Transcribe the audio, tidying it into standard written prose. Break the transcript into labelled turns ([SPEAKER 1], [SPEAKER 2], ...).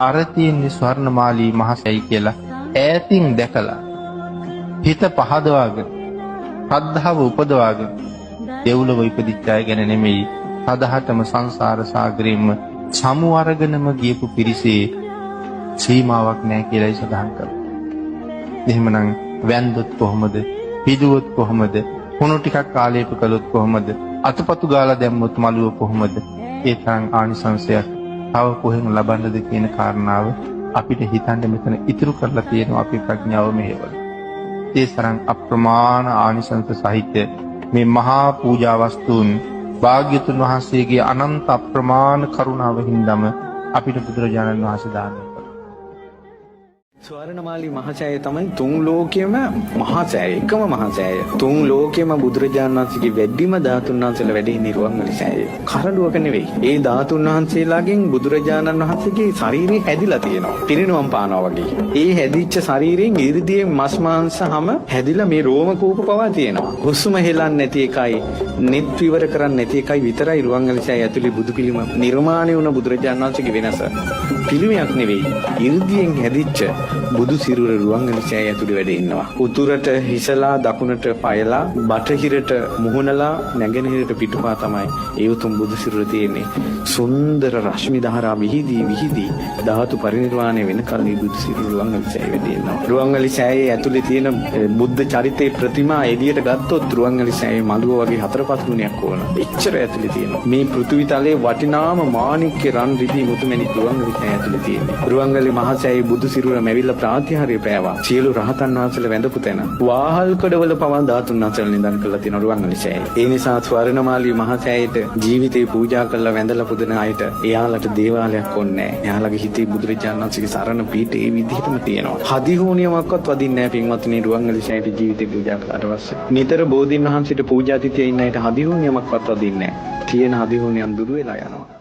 [SPEAKER 1] අර තියෙන්නේ ස්වර්ණමාලී මහසෑයි කියලා ඈතින් දැකලා හිත පහදවාගෙන ශ්‍රද්ධාව උපදවාගෙන දෙව්ලොව ඉපදිච්ච අය ගැන නෙමෙයි සදහටම සංසාර සාගරෙම සමු අරගෙනම ගියපු පිරිසේ සීමාවක් නැහැ කියලායි සඳහන් කරන්නේ. එහෙමනම් වැන්දොත් කොහොමද? පිදුවොත් කොහොමද? හුණු ටිකක් කාලේප කළොත් කොහොමද? අතපතු ගාලා දැම්මොත් මළුව කොහොමද? ඒ තරම් ආනිසංසයක් තව කොහෙන් ලබන්නද කියන කාරණාව අපිට හිතන්න මෙතන ඉතුරු කරලා තියෙනවා අපේ ප්‍රඥාව මෙහෙවල. ඒ තරම් අප්‍රමාණ ආනිසංස සහිත මේ මහා පූජා වස්තුන් භාග්‍යතුන් වහන්සේගේ අනන්ත අප්‍රමාණ කරුණාව හින්දාම අපිට බුදුරජාණන් වහන්සේ දාන්නේ.
[SPEAKER 2] ස්වර්ණමාලී මහසෑය තමයි තුන් ලෝකයේම මහසෑය, එකම මහසෑය. තුන් ලෝකයේම බුදුරජාණන් වහන්සේගේ වැඩිම ධාතුන් වහන්සේලා වැඩි නිර්වාණවලි සෑය. කරඬුවක නෙවෙයි. ඒ ධාතුන් වහන්සේලාගෙන් බුදුරජාණන් වහන්සේගේ ශරීරය හැදිලා තියෙනවා. පිරිනුවම් පානවා වගේ. ඒ හැදිච්ච ශරීරයෙන් ඉරිදියෙන් මස් මාංශ හැම හැදිලා මේ රෝම කූප පවා තියෙනවා. හුස්ම හෙලන්නේ නැති එකයි, නිත් විවර කරන්නේ නැති එකයි විතරයි රුවන්වැලි සෑය ඇතුලේ බුදු පිළිම නිර්මාණය වුණ බුදුරජාණන් වහන්සේගේ වෙනස. පිළිමයක් නෙවෙයි. ඉරිදියෙන් හැදිච්ච බුදු සිරුර රුවන්වැලි සෑය ඇතුලේ වැඩ ඉන්නවා. උතුරට හිසලා දකුණට පයලා බටහිරට මුහුණලා නැගෙනහිරට පිටුපා තමයි ඒ උතුම් බුදු සිරුර තියෙන්නේ. සුන්දර රශ්මි ධාරා විහිදී ධාතු පරිනිර්වාණය වෙනකල් මේ බුදු සිරුර රුවන්වැලි සෑය වැඩ ඉන්නවා. රුවන්වැලි සෑයේ ඇතුලේ තියෙන බුද්ධ චරිතේ ප්‍රතිමා එළියට ගත්තොත් රුවන්වැලි සෑයේ මළුව වගේ හතරපස් ගුණයක් ඕන. එච්චර ඇතුලේ තියෙනවා. මේ පෘථිවි තලයේ වටිනාම මාණික්ක රන් රිදී මුතුමැණික් රුවන්වැලි සෑය ඇතුලේ තියෙන්නේ. රුවන්වැලි මහ සෑයේ බුදු සිරුර මැවිලා ප්‍රාතිහාර්ය පෑවා. සියලු රහතන් වහන්සේලා වැඳපු තැන. වාහල් කඩවල පවා ධාතුන් වහන්සේලා නිදන් කරලා තියෙන රුවන්වැලි සෑය. ඒ නිසා ස්වර්ණමාලී මහ සෑයට ජීවිතේ පූජා කරලා වැඳලා පුදන අයට එයාලට දේවාලයක් ඕනේ නැහැ. එයාලගේ හිතේ බුදුරජාණන් වහන්සේගේ සරණ පීඨ ඒ විදිහටම තියෙනවා. හදිහෝනියමක්වත් වදින්නේ නැහැ පින්වත්නි රුවන්වැලි සෑයට ජීවිතේ පූජා කළාට පස්සේ. නිතර බෝධීන් වහන්සේට පූජා තිතේ ඉන්න අයට හදිහෝනියමක්වත් වදින්නේ නැහැ. තියෙන හදිහෝනියන් දුරු වෙලා යනවා.